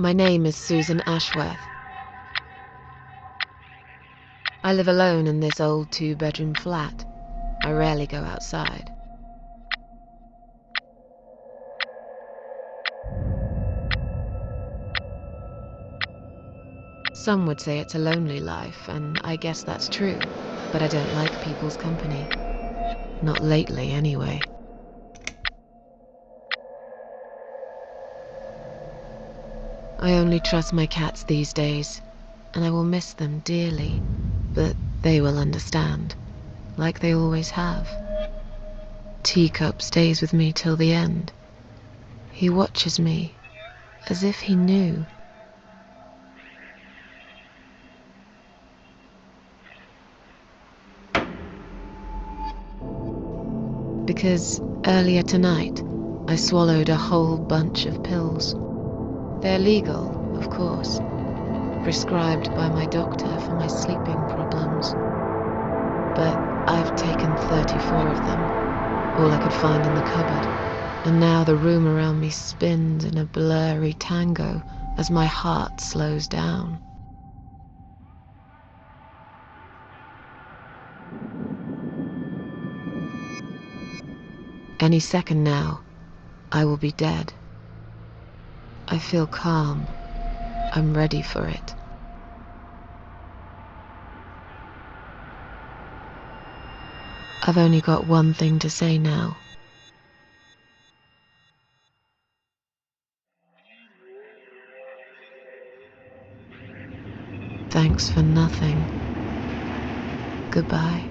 My name is Susan Ashworth. I live alone in this old 2-bedroom flat. I rarely go outside. Some would say it's a lonely life, and I guess that's true, but I don't like people's company. Not lately, anyway. I only trust my cats these days, and I will miss them dearly, but they will understand, like they always have. Teacup stays with me till the end. He watches me, as if he knew. Because earlier tonight, I swallowed a whole bunch of pills. They're legal, of course, prescribed by my doctor for my sleeping problems. But I've taken 34 of them, all I could find in the cupboard, and now the room around me spins in a blurry tango as my heart slows down. Any second now, I will be dead. I feel calm. I'm ready for it. I've only got one thing to say now. Thanks for nothing. Goodbye.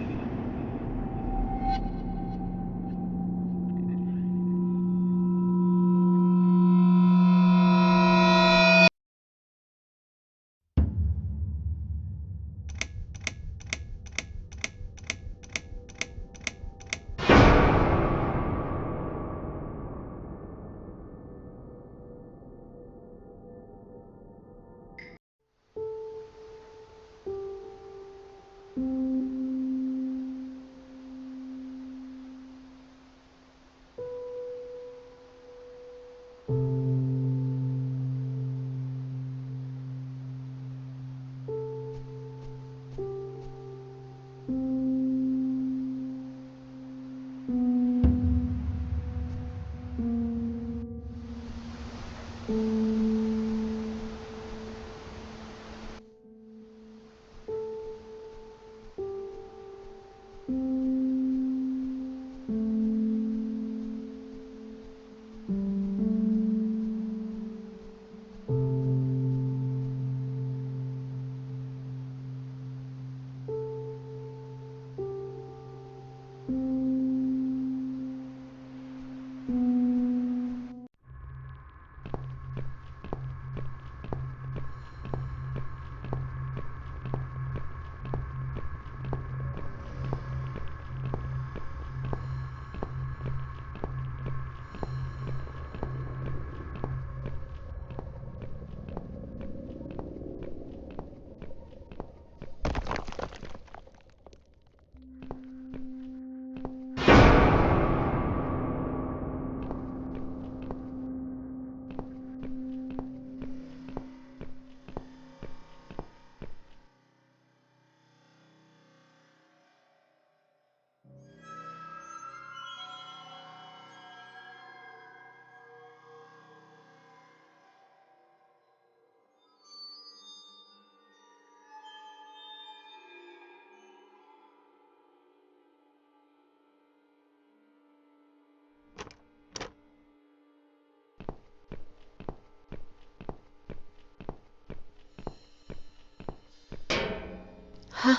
Huh?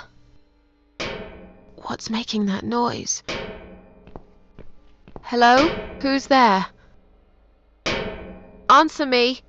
What's making that noise? Hello? Who's there? Answer me!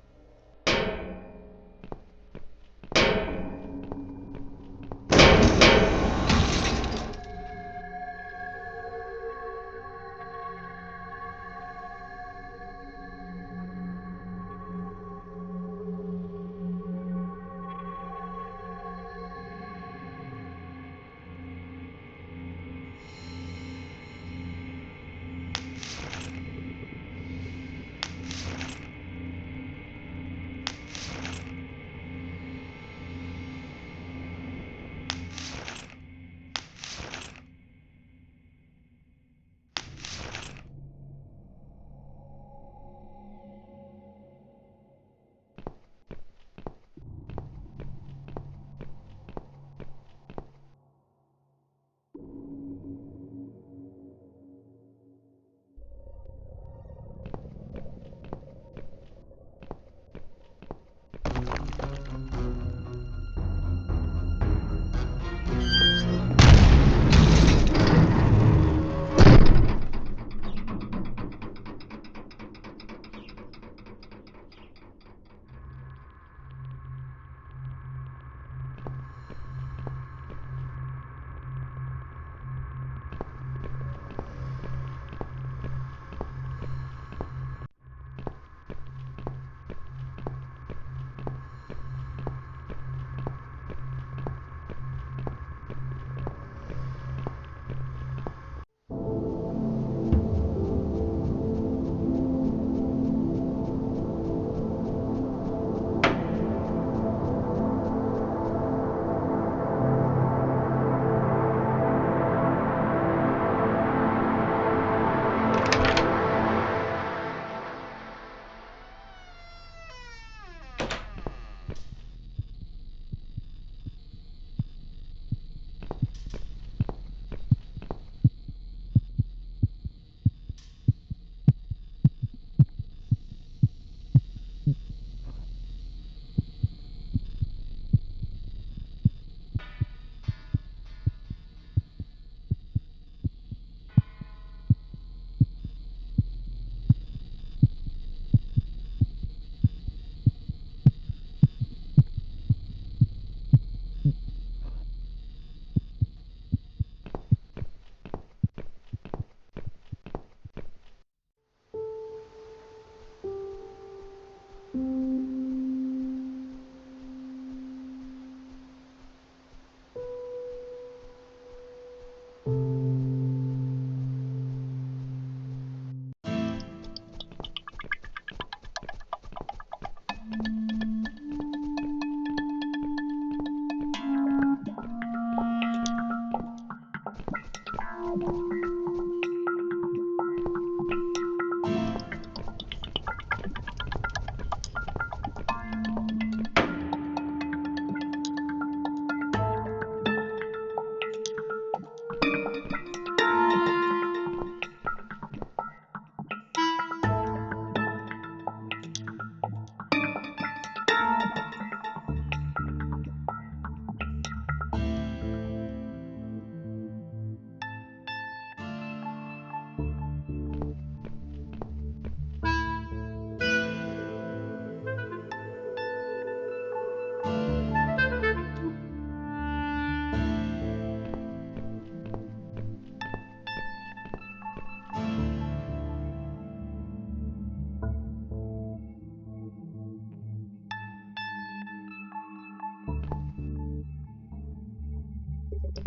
I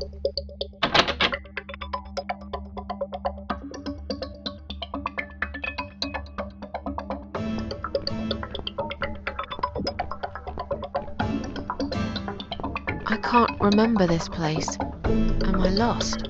can't remember this place. Am I lost?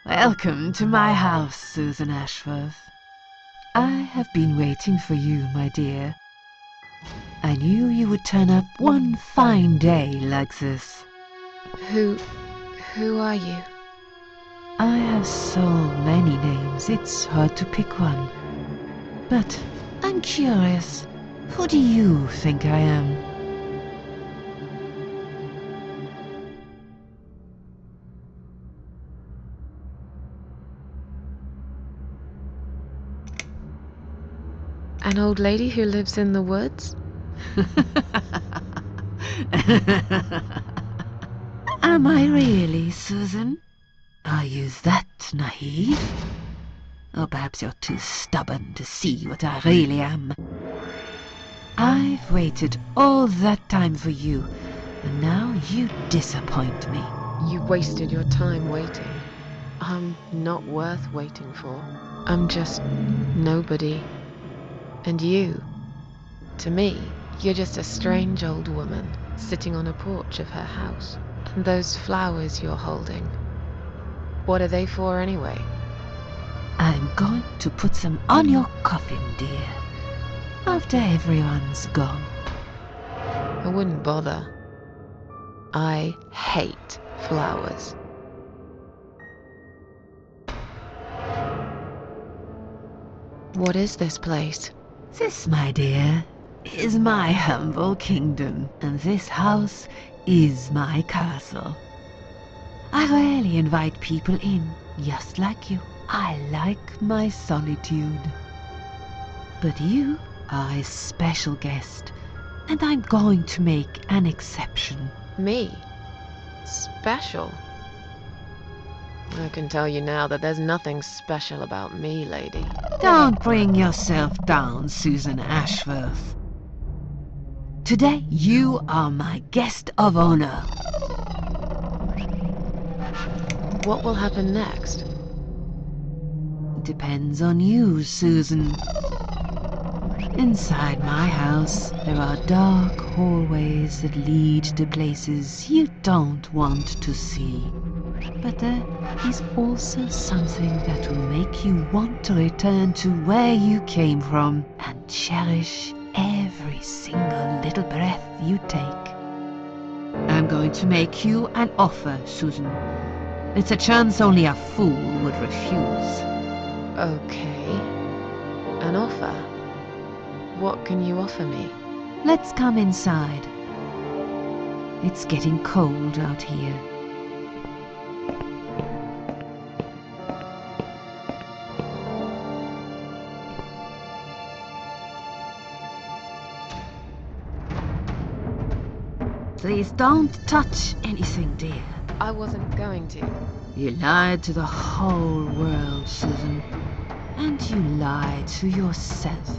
Welcome to my house, Susan Ashworth. I have been waiting for you, my dear. I knew you would turn up one fine day like this. Who are you? I have so many names, it's hard to pick one. But I'm curious, who do you think I am? An old lady who lives in the woods? Am I really, Susan? Are you that naive? Or perhaps you're too stubborn to see what I really am. I've waited all that time for you, and now you disappoint me. You wasted your time waiting. I'm not worth waiting for. I'm just nobody. And you, to me, you're just a strange old woman sitting on a porch of her house. And those flowers you're holding, what are they for anyway? I'm going to put some on your coffin, dear, after everyone's gone. I wouldn't bother. I hate flowers. What is this place? This, my dear, is my humble kingdom, and this house is my castle. I rarely invite people in, just like you. I like my solitude. But you are a special guest, and I'm going to make an exception. Me? Special? I can tell you now that there's nothing special about me, lady. Don't bring yourself down, Susan Ashworth. Today you are my guest of honor. What will happen next? Depends on you, Susan. Inside my house, there are dark hallways that lead to places you don't want to see. But there is also something that will make you want to return to where you came from and cherish every single little breath you take. I'm going to make you an offer, Susan. It's a chance only a fool would refuse. Okay. An offer? What can you offer me? Let's come inside. It's getting cold out here. Please don't touch anything, dear. I wasn't going to. You lied to the whole world, Susan. And you lied to yourself.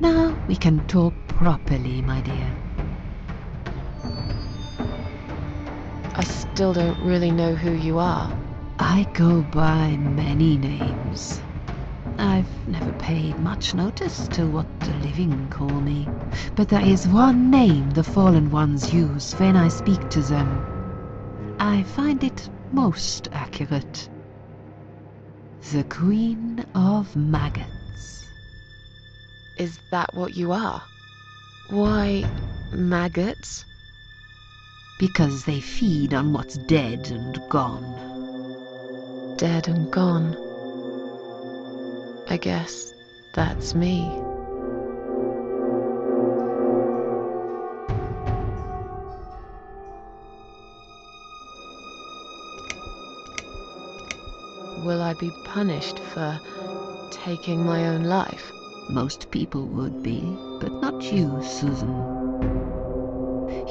Now we can talk properly, my dear. I still don't really know who you are. I go by many names. I've never paid much notice to what the living call me, but there is one name the fallen ones use when I speak to them. I find it most accurate. The Queen of Maggots. Is that what you are? Why, maggots? Because they feed on what's dead and gone. Dead and gone. I guess that's me. Will I be punished for taking my own life? Most people would be, but not you, Susan.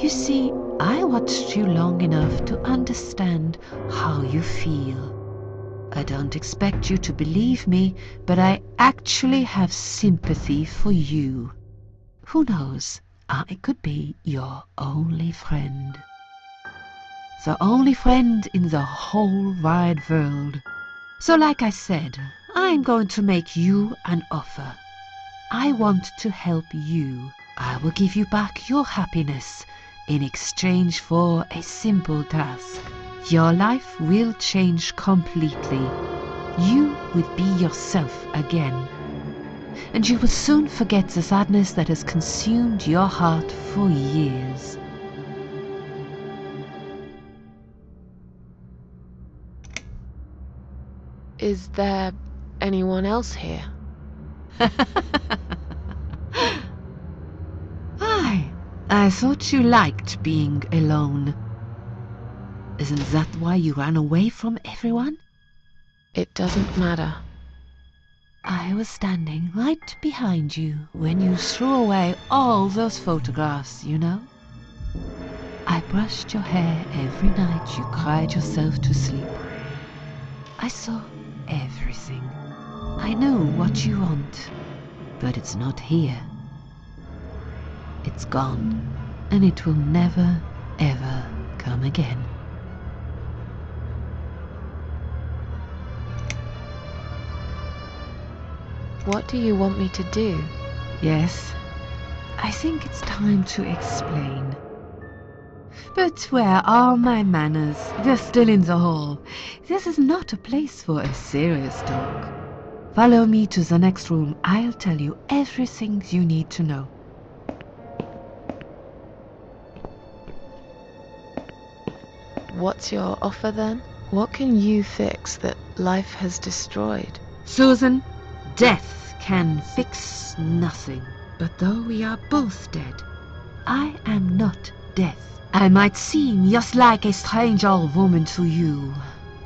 You see, I watched you long enough to understand how you feel. I don't expect you to believe me, but I actually have sympathy for you. Who knows, I could be your only friend. The only friend in the whole wide world. So like I said, I'm going to make you an offer. I want to help you. I will give you back your happiness in exchange for a simple task. Your life will change completely. You will be yourself again. And you will soon forget the sadness that has consumed your heart for years. Is there anyone else here? I thought you liked being alone. Isn't that why you ran away from everyone? It doesn't matter. I was standing right behind you when you threw away all those photographs, you know? I brushed your hair every night you cried yourself to sleep. I saw everything. I know what you want, but it's not here. It It's gone, and it will never, ever come again. What do you want me to do? Yes, I think it's time to explain. But where are my manners? They're still in the hall. This is not a place for a serious talk. Follow me to the next room. I'll tell you everything you need to know. What's your offer then? What can you fix that life has destroyed? Susan, death can fix nothing. But though we are both dead, I am not death. I might seem just like a strange old woman to you,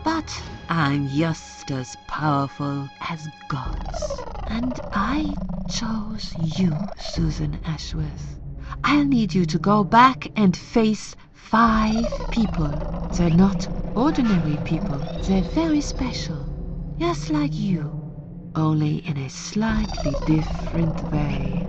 but I'm just as powerful as gods. And I chose you, Susan Ashworth. I'll need you to go back and face 5 people. They're not ordinary people. They're very special, just like you, only in a slightly different way.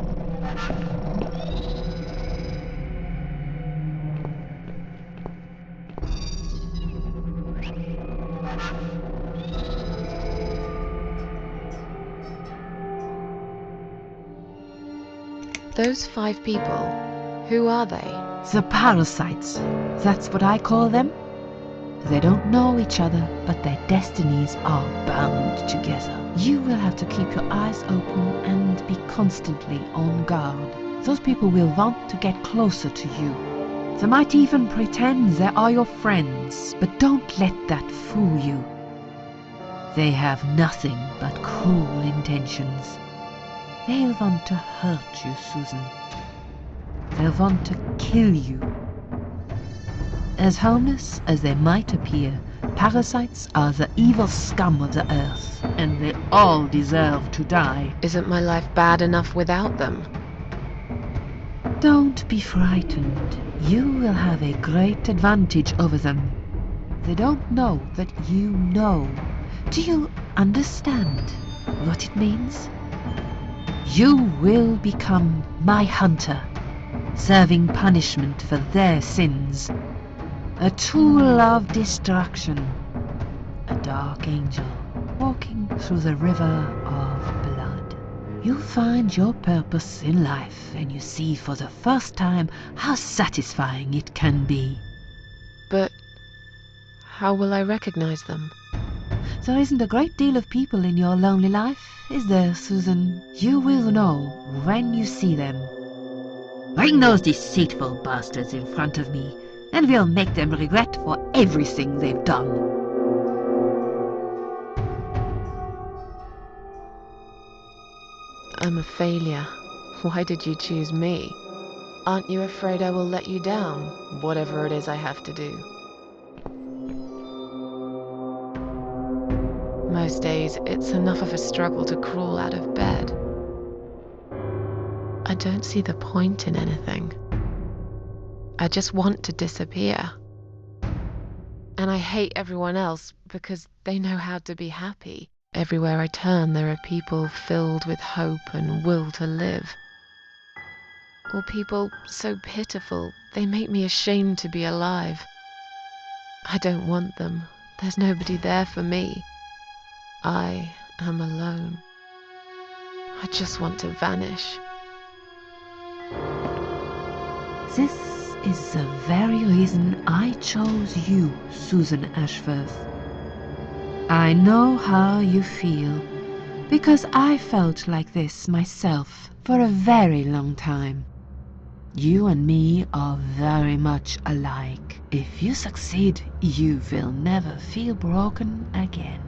Those 5 people, who are they? The parasites, that's what I call them. They don't know each other, but their destinies are bound together. You will have to keep your eyes open and be constantly on guard. Those people will want to get closer to you. They might even pretend they are your friends, but don't let that fool you. They have nothing but cruel intentions. They'll want to hurt you, Susan. They'll want to kill you. As harmless as they might appear, parasites are the evil scum of the earth, and they all deserve to die. Isn't my life bad enough without them? Don't be frightened. You will have a great advantage over them. They don't know that you know. Do you understand what it means? You will become my hunter, serving punishment for their sins. A tool of destruction. A dark angel walking through the river of blood. You find your purpose in life, and you see for the first time how satisfying it can be. But how will I recognize them? There isn't a great deal of people in your lonely life, is there, Susan? You will know when you see them. Bring those deceitful bastards in front of me, and we'll make them regret for everything they've done. I'm a failure. Why did you choose me? Aren't you afraid I will let you down, whatever it is I have to do? Most days, it's enough of a struggle to crawl out of bed. I don't see the point in anything. I just want to disappear. And I hate everyone else because they know how to be happy. Everywhere I turn, there are people filled with hope and will to live. Or people so pitiful, they make me ashamed to be alive. I don't want them. There's nobody there for me. I am alone. I just want to vanish. This is the very reason I chose you, Susan Ashworth. I know how you feel, because I felt like this myself for a very long time. You and me are very much alike. If you succeed, you will never feel broken again.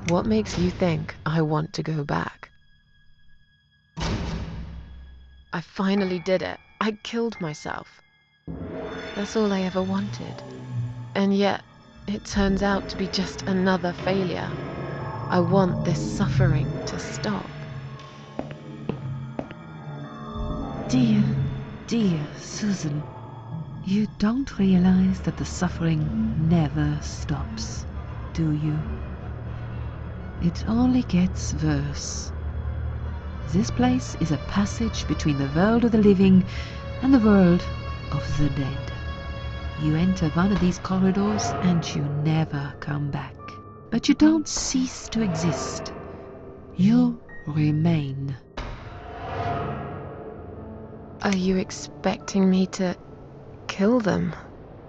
What makes you think I want to go back? I finally did it. I killed myself. That's all I ever wanted. And yet, it turns out to be just another failure. I want this suffering to stop. Dear, dear Susan, you don't realize that the suffering never stops, do you? It only gets worse. This place is a passage between the world of the living and the world of the dead. You enter one of these corridors and you never come back. But you don't cease to exist. You remain. Are you expecting me to kill them?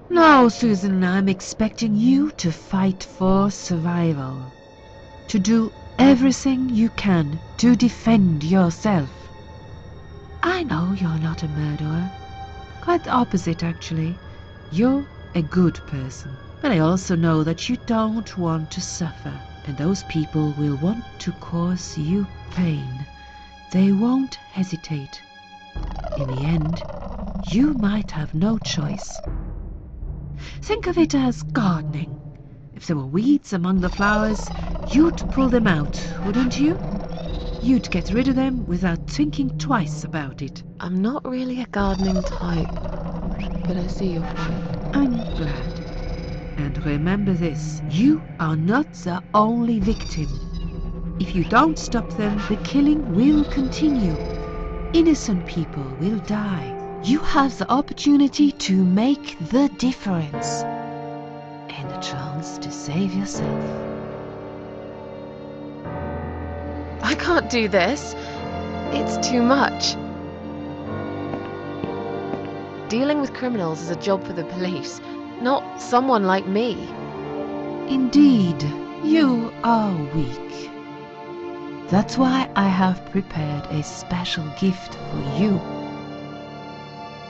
No, Susan, I'm expecting you to fight for survival. To do everything you can to defend yourself. I know you're not a murderer. Quite the opposite, actually. You're a good person. But I also know that you don't want to suffer. And those people will want to cause you pain. They won't hesitate. In the end, you might have no choice. Think of it as gardening. If there were weeds among the flowers, you'd pull them out, wouldn't you? You'd get rid of them without thinking twice about it. I'm not really a gardening type, but I see your point. I'm glad. And remember this, you are not the only victim. If you don't stop them, the killing will continue. Innocent people will die. You have the opportunity to make the difference. And a chance to save yourself. I can't do this. It's too much. Dealing with criminals is a job for the police, not someone like me. Indeed, you are weak. That's why I have prepared a special gift for you.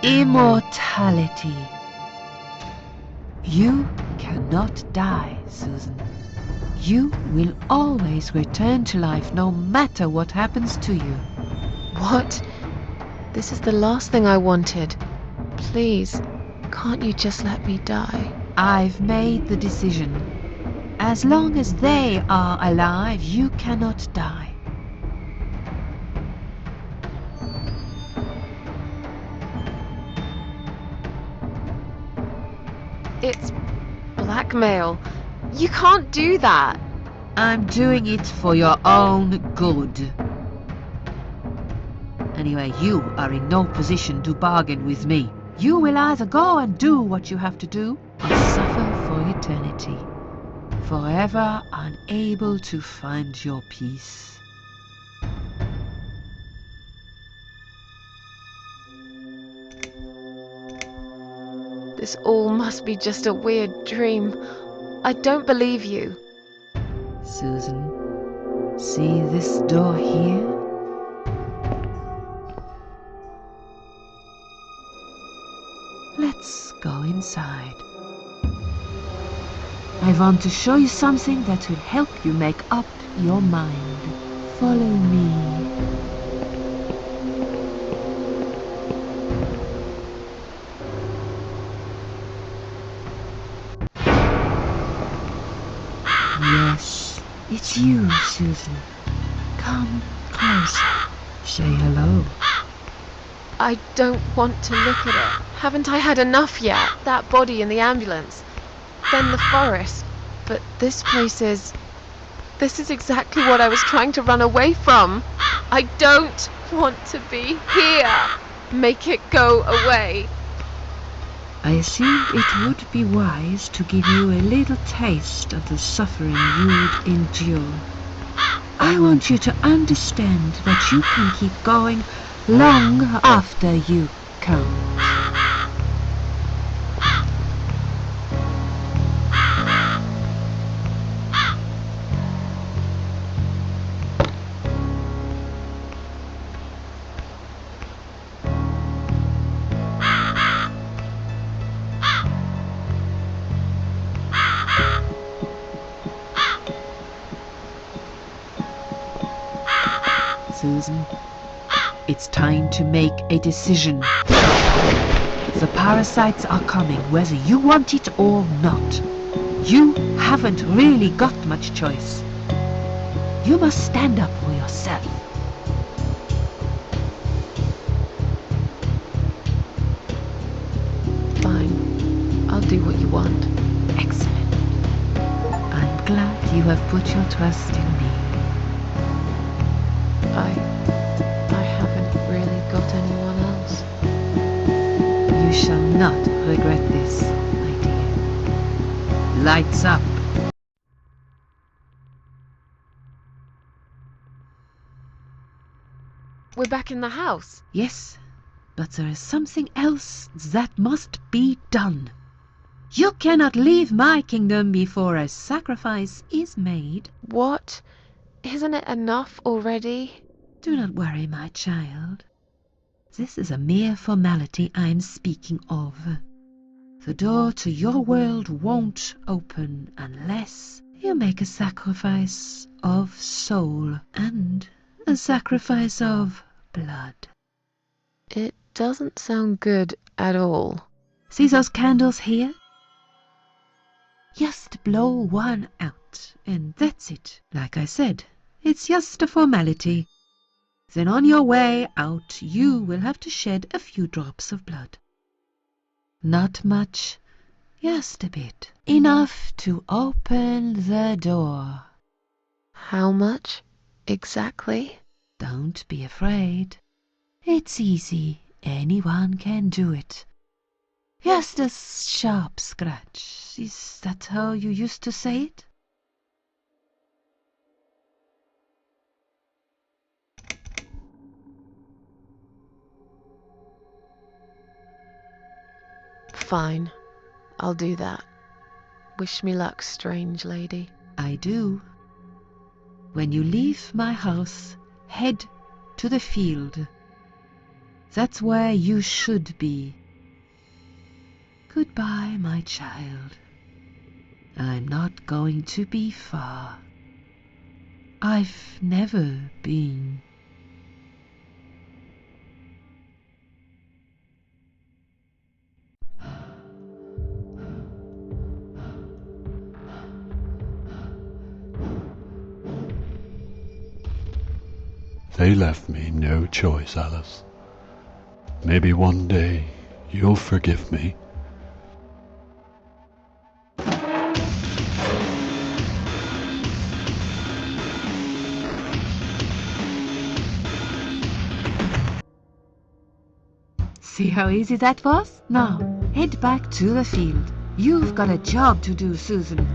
Immortality. You cannot die, Susan. You will always return to life no matter what happens to you. What? This is the last thing I wanted. Please, can't you just let me die? I've made the decision. As long as they are alive, you cannot die. It's blackmail. You can't do that. I'm doing it for your own good. Anyway, you are in no position to bargain with me. You will either go and do what you have to do, or suffer for eternity, forever unable to find your peace. This all must be just a weird dream. I don't believe you. Susan, see this door here? Let's go inside. I want to show you something that will help you make up your mind. Follow me. Yes, it's you, Susan. Come closer. Say hello. I don't want to look at it. Haven't I had enough yet? That body in the ambulance. Then the forest. But this place is... This is exactly what I was trying to run away from. I don't want to be here. Make it go away. I assumed it would be wise to give you a little taste of the suffering you'd endure. I want you to understand that you can keep going long after you can't. Susan, it's time to make a decision. The parasites are coming, whether you want it or not. You haven't really got much choice. You must stand up for yourself. Fine. I'll do what you want. Excellent. I'm glad you have put your trust in me. I not regret this, my dear. Lights up. We're back in the house. Yes, but there is something else that must be done. You cannot leave my kingdom before a sacrifice is made. What? Isn't it enough already? Do not worry, my child. This is a mere formality I am speaking of. The door to your world won't open unless you make a sacrifice of soul and a sacrifice of blood. It doesn't sound good at all. See those candles here? Just blow one out, and that's it. Like I said, it's just a formality. Then on your way out, you will have to shed a few drops of blood. Not much, just a bit. Enough to open the door. How much exactly? Don't be afraid. It's easy. Anyone can do it. Just a sharp scratch. Is that how you used to say it? Fine. I'll do that. Wish me luck, strange lady. I do. When you leave my house, head to the field. That's where you should be. Goodbye, my child. I'm not going to be far. I've never been. They left me no choice, Alice. Maybe one day you'll forgive me. See how easy that was? Now, head back to the field. You've got a job to do, Susan.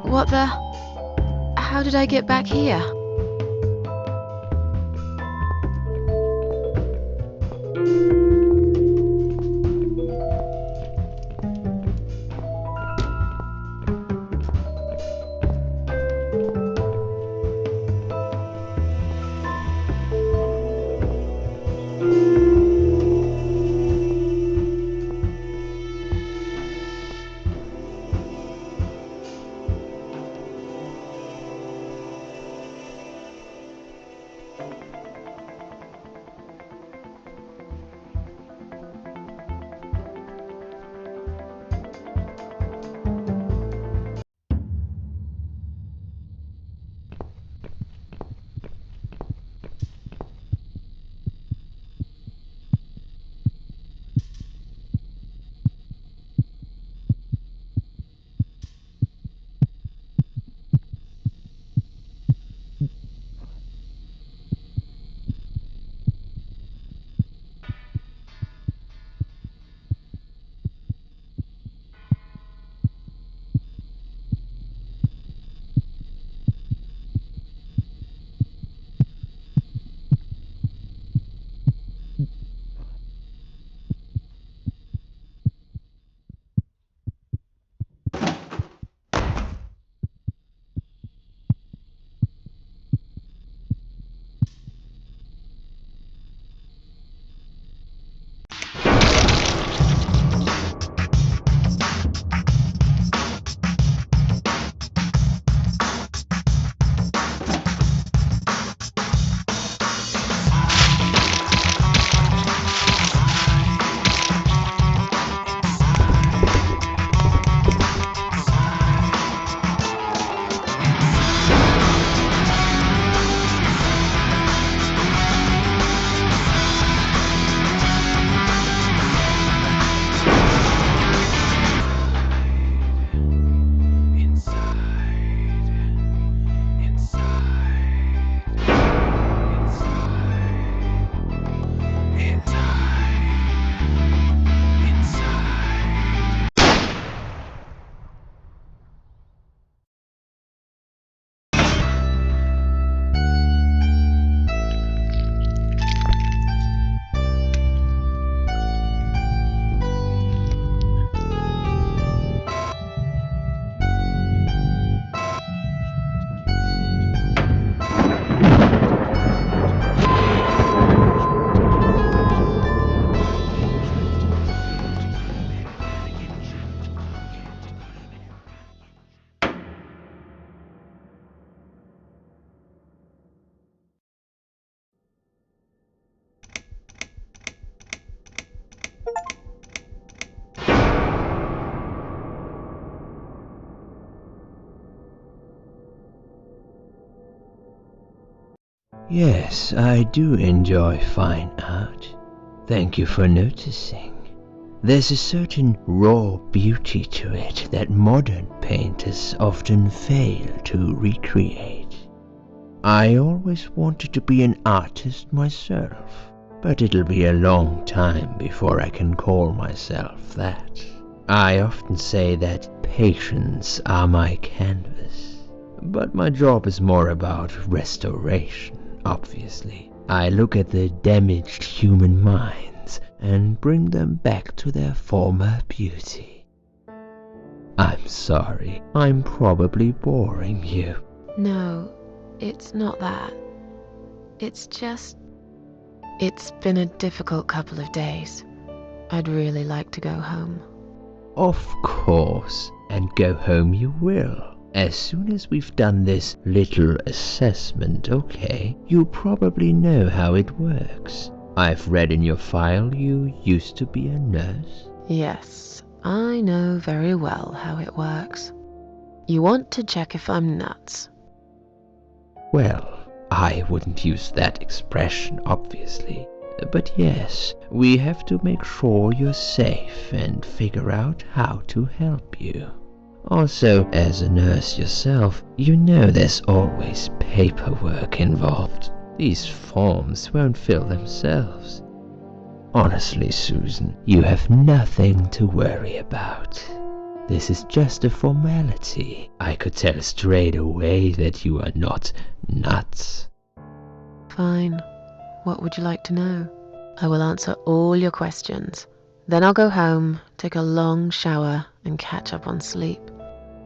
What the? How did I get back here? Yes, I do enjoy fine art. Thank you for noticing. There's a certain raw beauty to it that modern painters often fail to recreate. I always wanted to be an artist myself, but it'll be a long time before I can call myself that. I often say that patients are my canvas, but my job is more about restoration. Obviously, I look at the damaged human minds and bring them back to their former beauty. I'm sorry, I'm probably boring you. No, it's not that. It's just... It's been a difficult couple of days. I'd really like to go home. Of course, and go home you will. As soon as we've done this little assessment, okay? You probably know how it works. I've read in your file you used to be a nurse. Yes, I know very well how it works. You want to check if I'm nuts. Well, I wouldn't use that expression, obviously. But yes, we have to make sure you're safe and figure out how to help you. Also, as a nurse yourself, you know there's always paperwork involved. These forms won't fill themselves. Honestly, Susan, you have nothing to worry about. This is just a formality. I could tell straight away that you are not nuts. Fine. What would you like to know? I will answer all your questions. Then I'll go home, take a long shower, and catch up on sleep.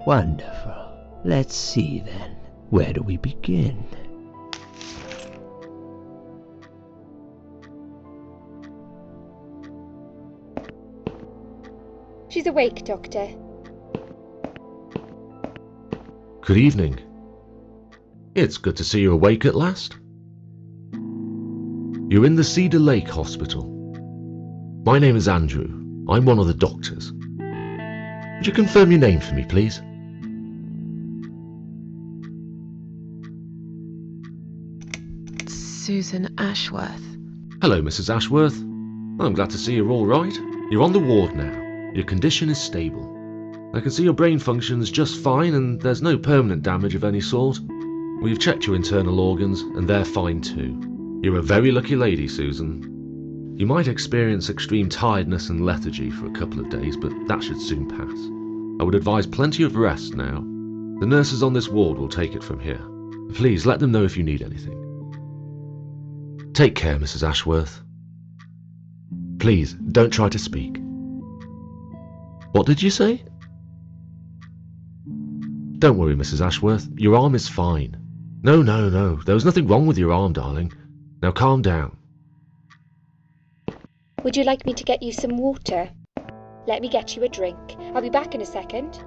Wonderful. Let's see then. Where do we begin? She's awake, Doctor. Good evening. It's good to see you awake at last. You're in the Cedar Lake Hospital. My name is Andrew. I'm one of the doctors. Would you confirm your name for me, please? Susan Ashworth. Hello, Mrs. Ashworth. I'm glad to see you're all right. You're on the ward now. Your condition is stable. I can see your brain functions just fine and there's no permanent damage of any sort. We've checked your internal organs and they're fine too. You're a very lucky lady, Susan. You might experience extreme tiredness and lethargy for a couple of days, but that should soon pass. I would advise plenty of rest now. The nurses on this ward will take it from here. Please let them know if you need anything. Take care, Mrs. Ashworth. Please, don't try to speak. What did you say? Don't worry, Mrs. Ashworth. Your arm is fine. No. There was nothing wrong with your arm, darling. Now calm down. Would you like me to get you some water? Let me get you a drink. I'll be back in a second.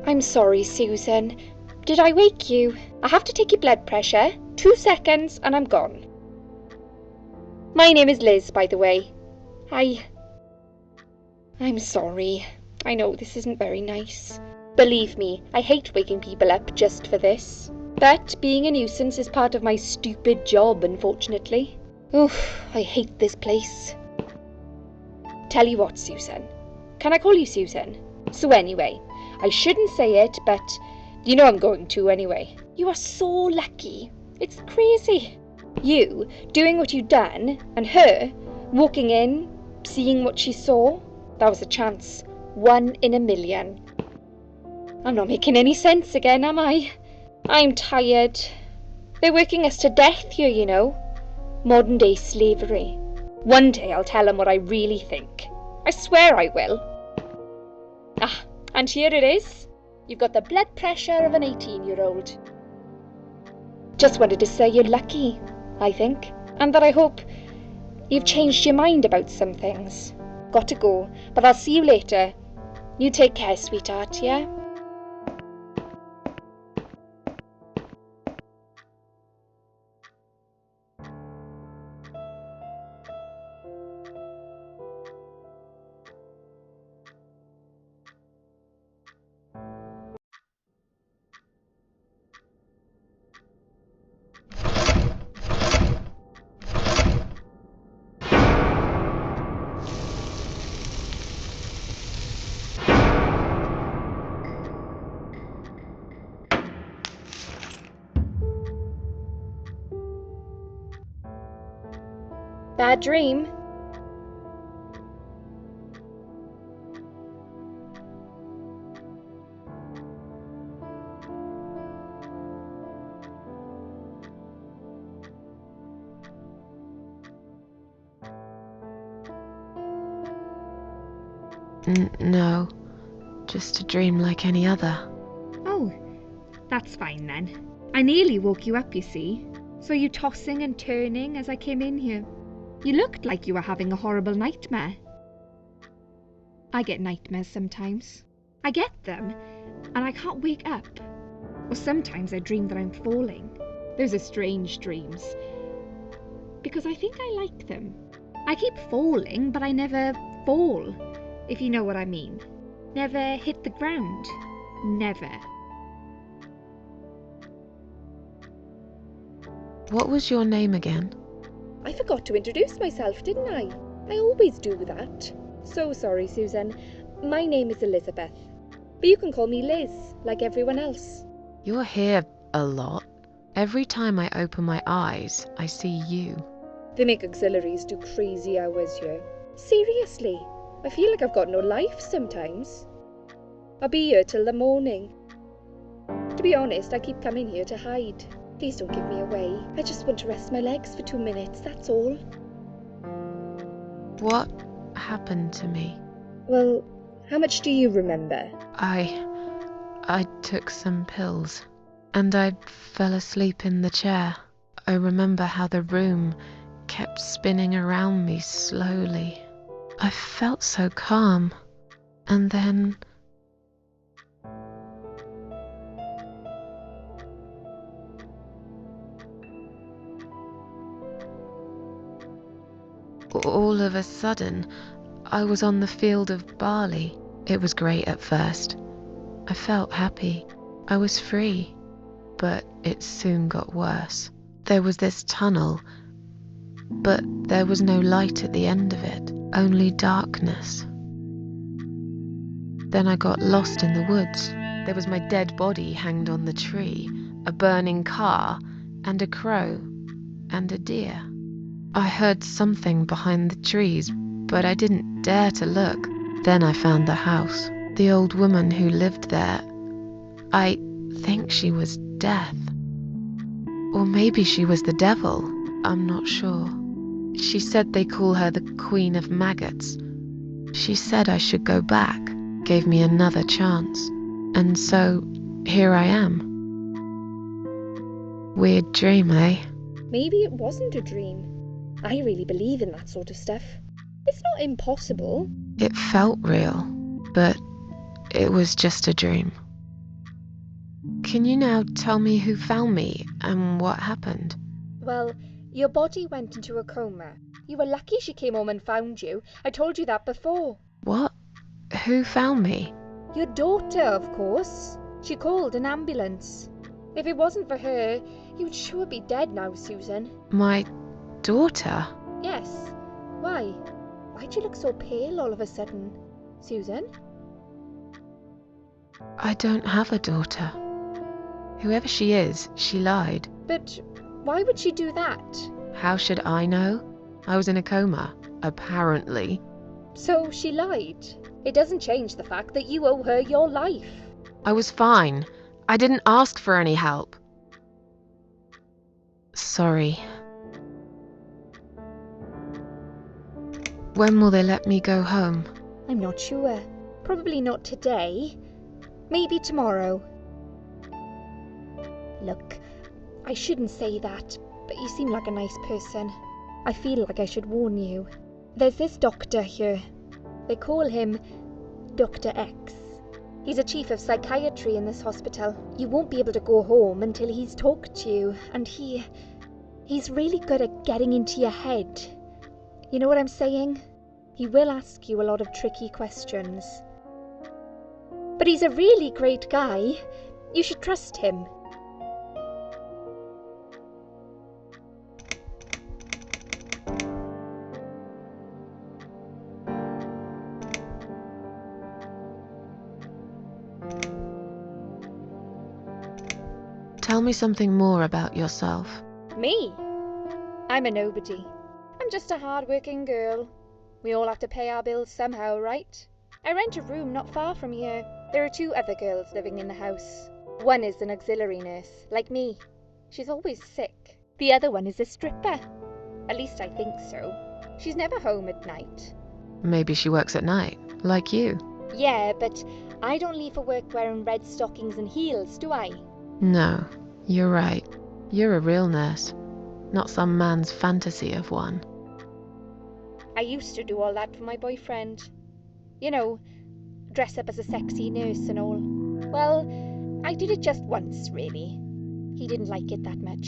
I'm sorry, Susan. Did I wake you? I have to take your blood pressure. 2 seconds and I'm gone. My name is Liz, by the way. I'm sorry. I know this isn't very nice. Believe me, I hate waking people up just for this. But being a nuisance is part of my stupid job, unfortunately. Oof, I hate this place. Tell you what, Susan. Can I call you Susan? So anyway, I shouldn't say it, but you know I'm going to anyway. You are so lucky. It's crazy. You doing what you'd done, and her walking in, seeing what she saw. That was a chance. 1 in a million. I'm not making any sense again, am I? I'm tired. They're working us to death here, you know. Modern day slavery. One day I'll tell them what I really think. I swear I will. And here it is. You've got the blood pressure of an 18-year-old. Just wanted to say you're lucky, I think, and that I hope you've changed your mind about some things. Got to go, but I'll see you later. You take care, sweetheart, yeah? Bad dream? No, just a dream like any other. Oh, that's fine then. I nearly woke you up, you see. Saw you tossing and turning as I came in here. You looked like you were having a horrible nightmare. I get nightmares sometimes. I get them, and I can't wake up. Or sometimes I dream that I'm falling. Those are strange dreams. Because I think I like them. I keep falling, but I never fall, if you know what I mean. Never hit the ground. Never. What was your name again? I forgot to introduce myself, didn't I? I always do that. So sorry, Susan. My name is Elizabeth. But you can call me Liz, like everyone else. You're here a lot. Every time I open my eyes, I see you. They make auxiliaries do crazy hours here. Seriously, I feel like I've got no life sometimes. I'll be here till the morning. To be honest, I keep coming here to hide. Please don't give me away. I just want to rest my legs for 2 minutes, that's all. What happened to me? Well, how much do you remember? I took some pills, and I fell asleep in the chair. I remember how the room kept spinning around me slowly. I felt so calm, and then... all of a sudden, I was on the field of barley. It was great at first. I felt happy. I was free. But it soon got worse. There was this tunnel, but there was no light at the end of it, only darkness. Then I got lost in the woods. There was my dead body hanged on the tree, a burning car, and a crow, and a deer. I heard something behind the trees, but I didn't dare to look. Then I found the house. The old woman who lived there, I think she was Death. Or maybe she was the devil. I'm not sure. She said they call her the Queen of Maggots. She said I should go back, gave me another chance. And so, here I am. Weird dream, eh? Maybe it wasn't a dream. I really believe in that sort of stuff. It's not impossible. It felt real, but it was just a dream. Can you now tell me who found me and what happened? Well, your body went into a coma. You were lucky she came home and found you. I told you that before. What? Who found me? Your daughter, of course. She called an ambulance. If it wasn't for her, you'd sure be dead now, Susan. My daughter? Yes. Why? Why'd you look so pale all of a sudden, Susan? I don't have a daughter. Whoever she is, she lied. But why would she do that? How should I know? I was in a coma, apparently. So she lied. It doesn't change the fact that you owe her your life. I was fine. I didn't ask for any help. Sorry. When will they let me go home? I'm not sure. Probably not today. Maybe tomorrow. Look, I shouldn't say that, but you seem like a nice person. I feel like I should warn you. There's this doctor here. They call him Dr. X. He's a chief of psychiatry in this hospital. You won't be able to go home until he's talked to you, and he's really good at getting into your head. You know what I'm saying? He will ask you a lot of tricky questions. But he's a really great guy. You should trust him. Tell me something more about yourself. Me? I'm a nobody. I'm just a hard-working girl. We all have to pay our bills somehow, right? I rent a room not far from here. There are 2 other girls living in the house. One is an auxiliary nurse, like me. She's always sick. The other one is a stripper. At least I think so. She's never home at night. Maybe she works at night, like you. Yeah, but I don't leave for work wearing red stockings and heels, do I? No, you're right. You're a real nurse, not some man's fantasy of one. I used to do all that for my boyfriend. You know, dress up as a sexy nurse and all. Well, I did it just once, really. He didn't like it that much.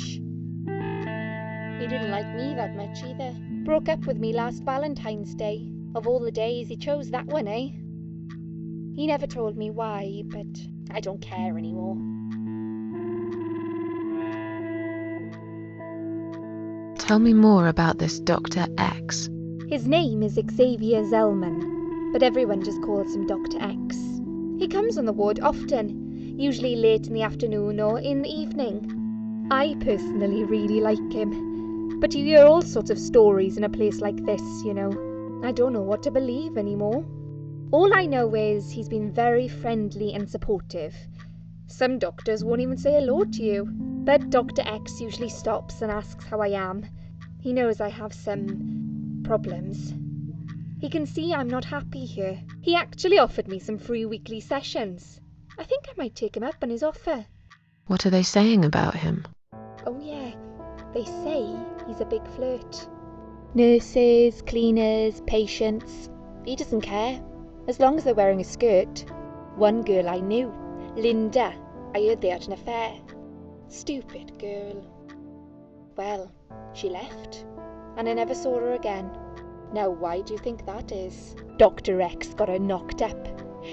He didn't like me that much either. Broke up with me last Valentine's Day. Of all the days, he chose that one, eh? He never told me why, but I don't care anymore. Tell me more about this Dr. X. His name is Xavier Zellman, but everyone just calls him Dr. X. He comes on the ward often, usually late in the afternoon or in the evening. I personally really like him, but you hear all sorts of stories in a place like this, you know. I don't know what to believe anymore. All I know is he's been very friendly and supportive. Some doctors won't even say hello to you, but Dr. X usually stops and asks how I am. He knows I have some problems. He can see I'm not happy here. He actually offered me some free weekly sessions. I think I might take him up on his offer. What are they saying about him? Oh yeah, they say he's a big flirt. Nurses, cleaners, patients. He doesn't care, as long as they're wearing a skirt. One girl I knew, Linda, I heard they had an affair. Stupid girl. Well, she left, and I never saw her again. Now why do you think that is? Dr. X got her knocked up.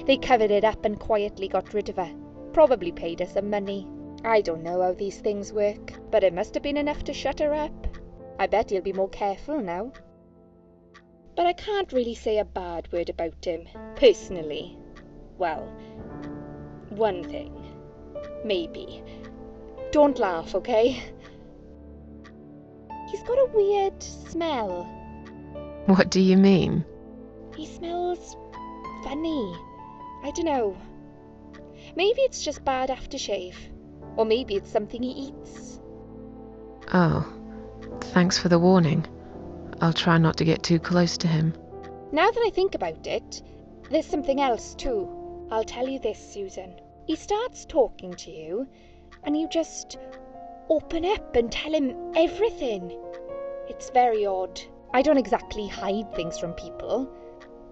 They covered it up and quietly got rid of her. Probably paid her some money. I don't know how these things work, but it must have been enough to shut her up. I bet he'll be more careful now. But I can't really say a bad word about him, personally. Well, one thing. Maybe. Don't laugh, okay? He's got a weird smell. What do you mean? He smells funny. I don't know. Maybe it's just bad aftershave. Or maybe it's something he eats. Oh, thanks for the warning. I'll try not to get too close to him. Now that I think about it, there's something else too. I'll tell you this, Susan. He starts talking to you, and you just open up and tell him everything. It's very odd. I don't exactly hide things from people,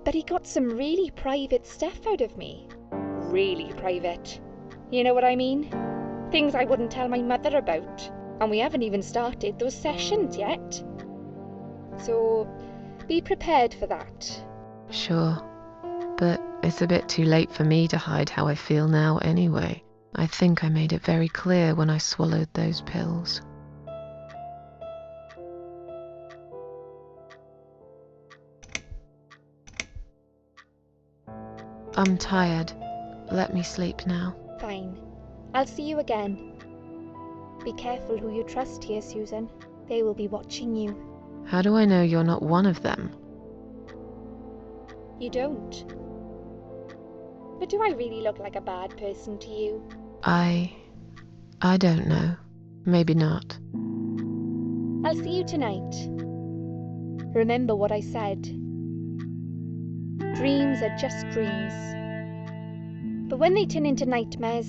but he got some really private stuff out of me. Really private. You know what I mean? Things I wouldn't tell my mother about. And we haven't even started those sessions yet. So, be prepared for that. Sure, but it's a bit too late for me to hide how I feel now anyway. I think I made it very clear when I swallowed those pills. I'm tired. Let me sleep now. Fine. I'll see you again. Be careful who you trust here, Susan. They will be watching you. How do I know you're not one of them? You don't. But do I really look like a bad person to you? I don't know. Maybe not. I'll see you tonight. Remember what I said. Dreams are just dreams. But when they turn into nightmares,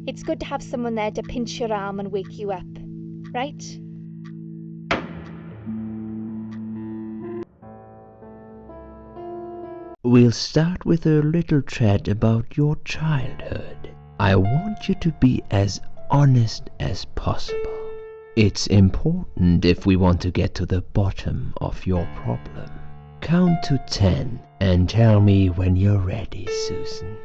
it's good to have someone there to pinch your arm and wake you up. Right? We'll start with a little chat about your childhood. I want you to be as honest as possible. It's important if we want to get to the bottom of your problem. Count to 10 and tell me when you're ready, Susan.